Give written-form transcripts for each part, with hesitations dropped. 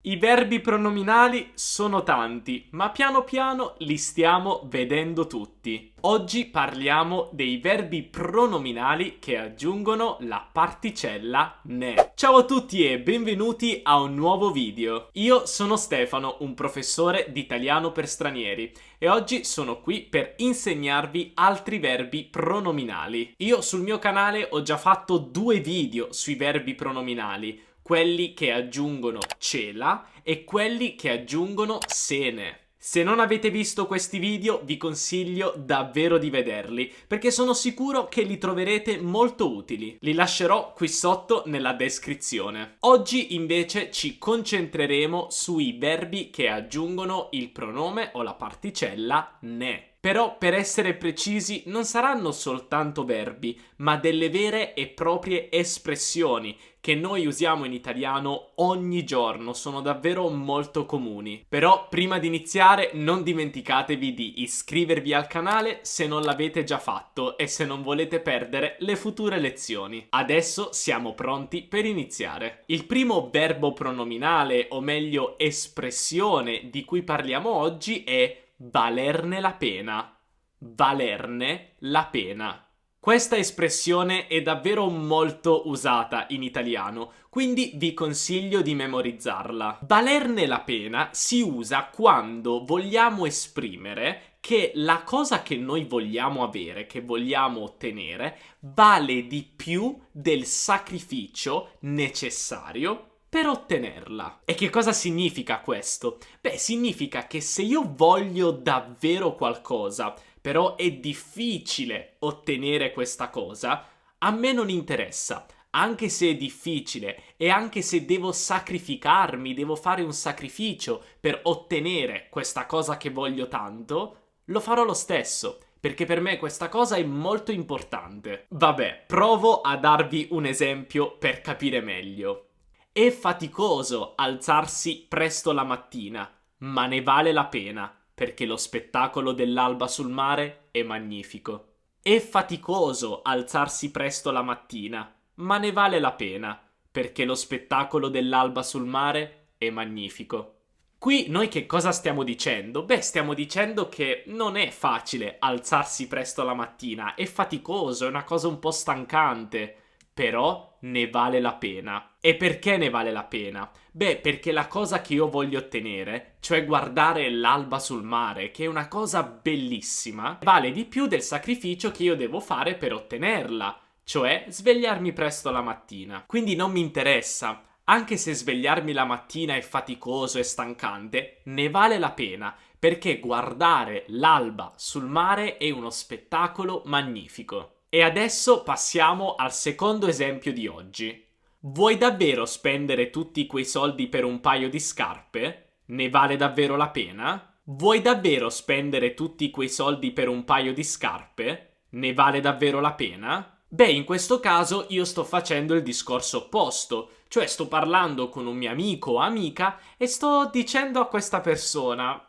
I verbi pronominali sono tanti, ma piano piano li stiamo vedendo tutti. Oggi parliamo dei verbi pronominali che aggiungono la particella ne. Ciao a tutti e benvenuti a un nuovo video. Io sono Stefano, un professore di italiano per stranieri, e oggi sono qui per insegnarvi altri verbi pronominali. Io sul mio canale ho già fatto 2 video sui verbi pronominali, quelli che aggiungono cela e quelli che aggiungono sene. Se non avete visto questi video, vi consiglio davvero di vederli, perché sono sicuro che li troverete molto utili. Li lascerò qui sotto nella descrizione. Oggi invece ci concentreremo sui verbi che aggiungono il pronome o la particella ne. Però, per essere precisi, non saranno soltanto verbi, ma delle vere e proprie espressioni che noi usiamo in italiano ogni giorno, sono davvero molto comuni. Però, prima di iniziare, non dimenticatevi di iscrivervi al canale se non l'avete già fatto e se non volete perdere le future lezioni. Adesso siamo pronti per iniziare. Il primo verbo pronominale, o meglio espressione, di cui parliamo oggi è valerne la pena. Valerne la pena. Questa espressione è davvero molto usata in italiano, quindi vi consiglio di memorizzarla. Valerne la pena si usa quando vogliamo esprimere che la cosa che noi vogliamo avere, che vogliamo ottenere, vale di più del sacrificio necessario per ottenerla. E che cosa significa questo? Beh, significa che se io voglio davvero qualcosa, però è difficile ottenere questa cosa, a me non interessa. Anche se è difficile e anche se devo sacrificarmi, devo fare un sacrificio per ottenere questa cosa che voglio tanto, lo farò lo stesso. Perché per me questa cosa è molto importante. Vabbè, provo a darvi un esempio per capire meglio. È faticoso alzarsi presto la mattina, ma ne vale la pena, perché lo spettacolo dell'alba sul mare è magnifico. È faticoso alzarsi presto la mattina, ma ne vale la pena, perché lo spettacolo dell'alba sul mare è magnifico. Qui noi che cosa stiamo dicendo? Beh, stiamo dicendo che non è facile alzarsi presto la mattina, è faticoso, è una cosa un po' stancante, però ne vale la pena. E perché ne vale la pena? Beh, perché la cosa che io voglio ottenere, cioè guardare l'alba sul mare, che è una cosa bellissima, vale di più del sacrificio che io devo fare per ottenerla, cioè svegliarmi presto la mattina. Quindi non mi interessa. Anche se svegliarmi la mattina è faticoso e stancante, ne vale la pena, perché guardare l'alba sul mare è uno spettacolo magnifico. E adesso passiamo al secondo esempio di oggi. Vuoi davvero spendere tutti quei soldi per un paio di scarpe? Ne vale davvero la pena? Vuoi davvero spendere tutti quei soldi per un paio di scarpe? Ne vale davvero la pena? Beh, in questo caso io sto facendo il discorso opposto, cioè sto parlando con un mio amico o amica e sto dicendo a questa persona: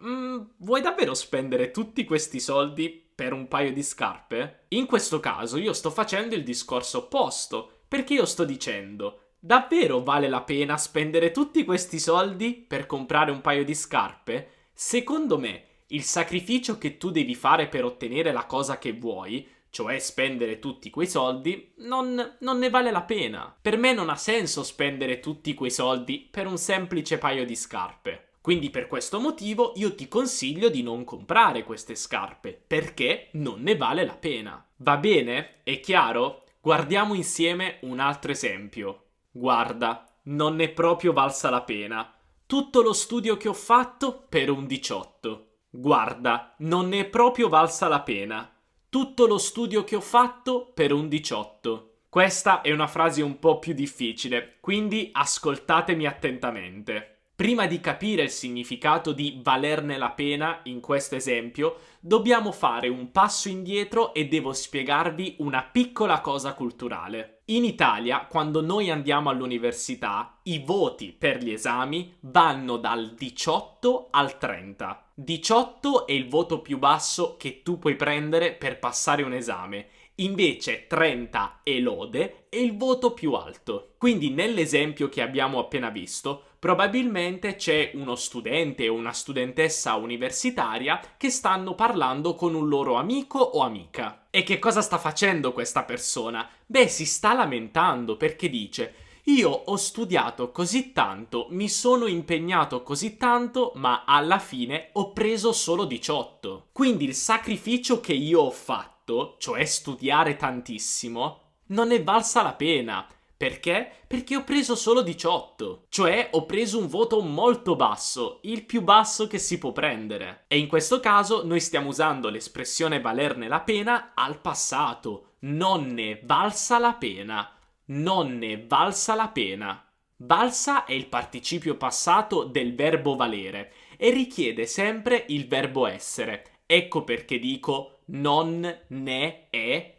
vuoi davvero spendere tutti questi soldi per un paio di scarpe? In questo caso io sto facendo il discorso opposto, perché io sto dicendo: davvero vale la pena spendere tutti questi soldi per comprare un paio di scarpe? Secondo me, il sacrificio che tu devi fare per ottenere la cosa che vuoi, cioè spendere tutti quei soldi, non ne vale la pena. Per me non ha senso spendere tutti quei soldi per un semplice paio di scarpe. Quindi per questo motivo io ti consiglio di non comprare queste scarpe, perché non ne vale la pena. Va bene? È chiaro? Guardiamo insieme un altro esempio. Guarda, non ne è proprio valsa la pena. Tutto lo studio che ho fatto per un 18. Guarda, non ne è proprio valsa la pena. Tutto lo studio che ho fatto per un 18. Questa è una frase un po' più difficile, quindi ascoltatemi attentamente. Prima di capire il significato di valerne la pena in questo esempio, dobbiamo fare un passo indietro e devo spiegarvi una piccola cosa culturale. In Italia, quando noi andiamo all'università, i voti per gli esami vanno dal 18 al 30. 18 è il voto più basso che tu puoi prendere per passare un esame. Invece 30 e lode è il voto più alto. Quindi nell'esempio che abbiamo appena visto Probabilmente c'è uno studente o una studentessa universitaria che stanno parlando con un loro amico o amica. E che cosa sta facendo questa persona? Beh, si sta lamentando perché dice: io ho studiato così tanto, mi sono impegnato così tanto, ma alla fine ho preso solo 18. Quindi il sacrificio che io ho fatto, cioè studiare tantissimo, non è valsa la pena. Perché? Perché ho preso solo 18. Cioè ho preso un voto molto basso, il più basso che si può prendere. E in questo caso noi stiamo usando l'espressione valerne la pena al passato. Non ne è valsa la pena. Non ne è valsa la pena. Valsa è il participio passato del verbo valere e richiede sempre il verbo essere. Ecco perché dico non ne è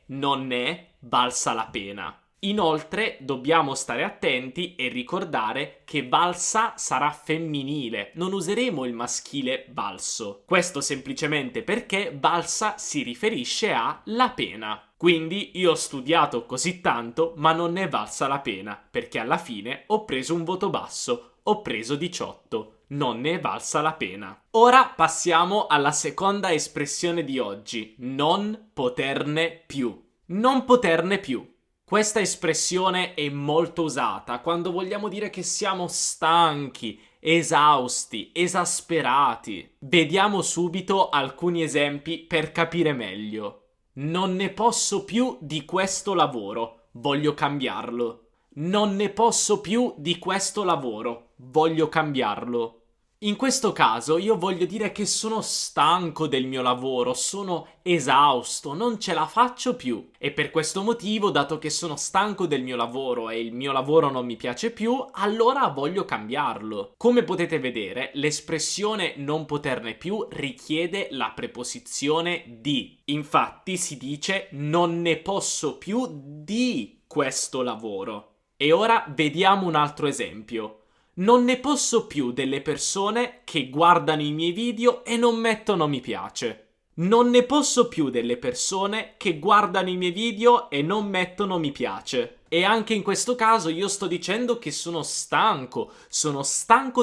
valsa la pena. Inoltre dobbiamo stare attenti e ricordare che valsa sarà femminile, non useremo il maschile valso. Questo semplicemente perché valsa si riferisce a la pena. Quindi io ho studiato così tanto, ma non ne è valsa la pena, perché alla fine ho preso un voto basso, ho preso 18. Non ne è valsa la pena. Ora passiamo alla seconda espressione di oggi, non poterne più. Non poterne più. Questa espressione è molto usata quando vogliamo dire che siamo stanchi, esausti, esasperati. Vediamo subito alcuni esempi per capire meglio. Non ne posso più di questo lavoro, voglio cambiarlo. Non ne posso più di questo lavoro, voglio cambiarlo. In questo caso io voglio dire che sono stanco del mio lavoro, sono esausto, non ce la faccio più. E per questo motivo, dato che sono stanco del mio lavoro e il mio lavoro non mi piace più, allora voglio cambiarlo. Come potete vedere, l'espressione non poterne più richiede la preposizione di. Infatti si dice non ne posso più di questo lavoro. E ora vediamo un altro esempio. Non ne posso più delle persone che guardano i miei video e non mettono mi piace. Non ne posso più delle persone che guardano i miei video e non mettono mi piace. E anche in questo caso io sto dicendo che sono stanco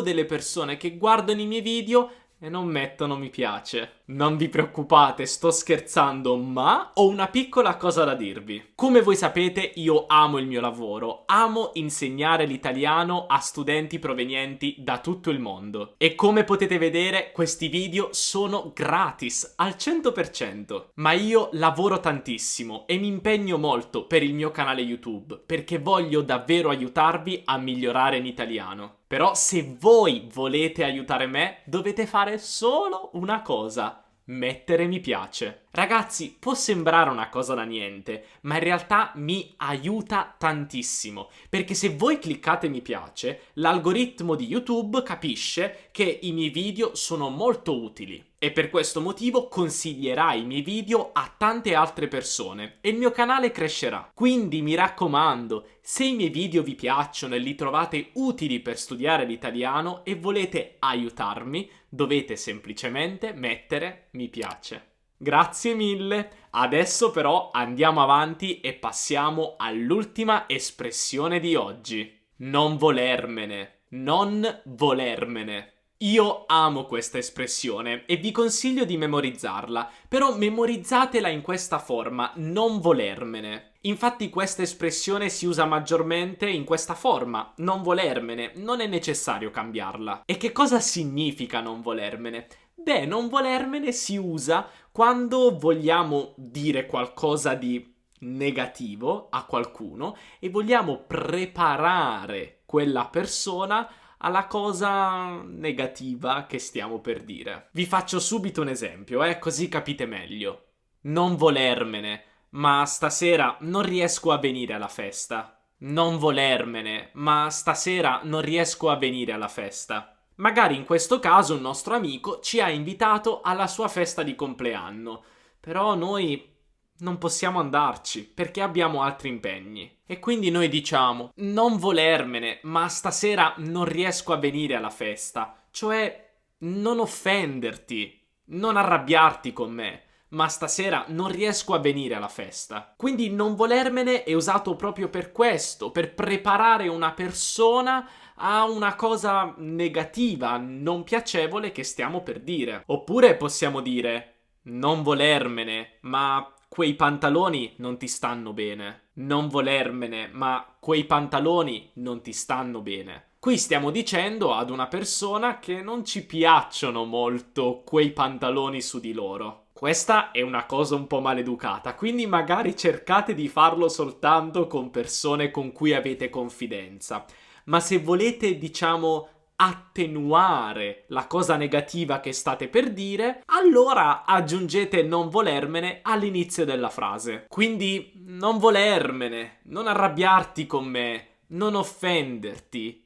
delle persone che guardano i miei video e non mettono mi piace. Non vi preoccupate, sto scherzando, ma ho una piccola cosa da dirvi. Come voi sapete, io amo il mio lavoro, amo insegnare l'italiano a studenti provenienti da tutto il mondo. E come potete vedere, questi video sono gratis, al 100%. Ma io lavoro tantissimo e mi impegno molto per il mio canale YouTube, perché voglio davvero aiutarvi a migliorare in italiano. Però se voi volete aiutare me, dovete fare solo una cosa: mettere mi piace. Ragazzi, può sembrare una cosa da niente, ma in realtà mi aiuta tantissimo, perché se voi cliccate mi piace, l'algoritmo di YouTube capisce che i miei video sono molto utili e per questo motivo consiglierà i miei video a tante altre persone e il mio canale crescerà. Quindi mi raccomando, se i miei video vi piacciono e li trovate utili per studiare l'italiano e volete aiutarmi, dovete semplicemente mettere mi piace. Grazie mille. Adesso però andiamo avanti e passiamo all'ultima espressione di oggi. Non volermene. Non volermene. Io amo questa espressione e vi consiglio di memorizzarla, però memorizzatela in questa forma, non volermene. Infatti questa espressione si usa maggiormente in questa forma, non volermene, non è necessario cambiarla. E che cosa significa non volermene? Beh, non volermene si usa quando vogliamo dire qualcosa di negativo a qualcuno e vogliamo preparare quella persona alla cosa negativa che stiamo per dire. Vi faccio subito un esempio, così capite meglio. Non volermene, ma stasera non riesco a venire alla festa. Non volermene, ma stasera non riesco a venire alla festa. Magari in questo caso un nostro amico ci ha invitato alla sua festa di compleanno, però noi non possiamo andarci perché abbiamo altri impegni. E quindi noi diciamo non volermene, ma stasera non riesco a venire alla festa. Cioè non offenderti, non arrabbiarti con me, ma stasera non riesco a venire alla festa. Quindi non volermene è usato proprio per questo, per preparare una persona a una cosa negativa, non piacevole che stiamo per dire. Oppure possiamo dire non volermene, ma quei pantaloni non ti stanno bene. Non volermene, ma quei pantaloni non ti stanno bene. Qui stiamo dicendo ad una persona che non ci piacciono molto quei pantaloni su di loro. Questa è una cosa un po' maleducata, quindi magari cercate di farlo soltanto con persone con cui avete confidenza. Ma se volete, diciamo, attenuare la cosa negativa che state per dire, allora aggiungete non volermene all'inizio della frase. Quindi non volermene, non arrabbiarti con me, non offenderti,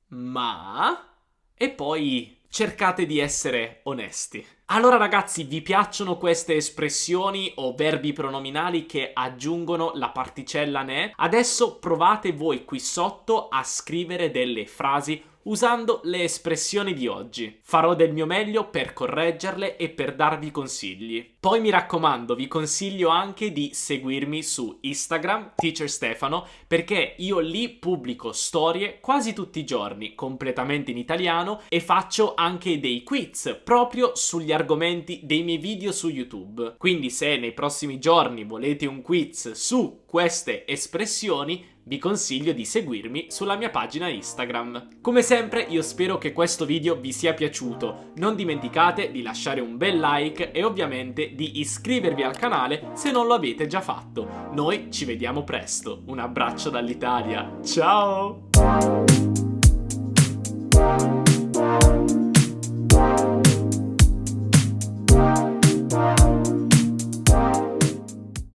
ma... e poi cercate di essere onesti. Allora ragazzi, vi piacciono queste espressioni o verbi pronominali che aggiungono la particella ne? Adesso provate voi qui sotto a scrivere delle frasi usando le espressioni di oggi. Farò del mio meglio per correggerle e per darvi consigli. Poi mi raccomando, vi consiglio anche di seguirmi su Instagram, Teacher Stefano, perché io lì pubblico storie quasi tutti i giorni, completamente in italiano, e faccio anche dei quiz proprio sugli argomenti dei miei video su YouTube. Quindi se nei prossimi giorni volete un quiz su queste espressioni, vi consiglio di seguirmi sulla mia pagina Instagram. Come sempre io spero che questo video vi sia piaciuto, non dimenticate di lasciare un bel like e ovviamente di iscrivervi al canale se non lo avete già fatto. Noi ci vediamo presto, un abbraccio dall'Italia, ciao!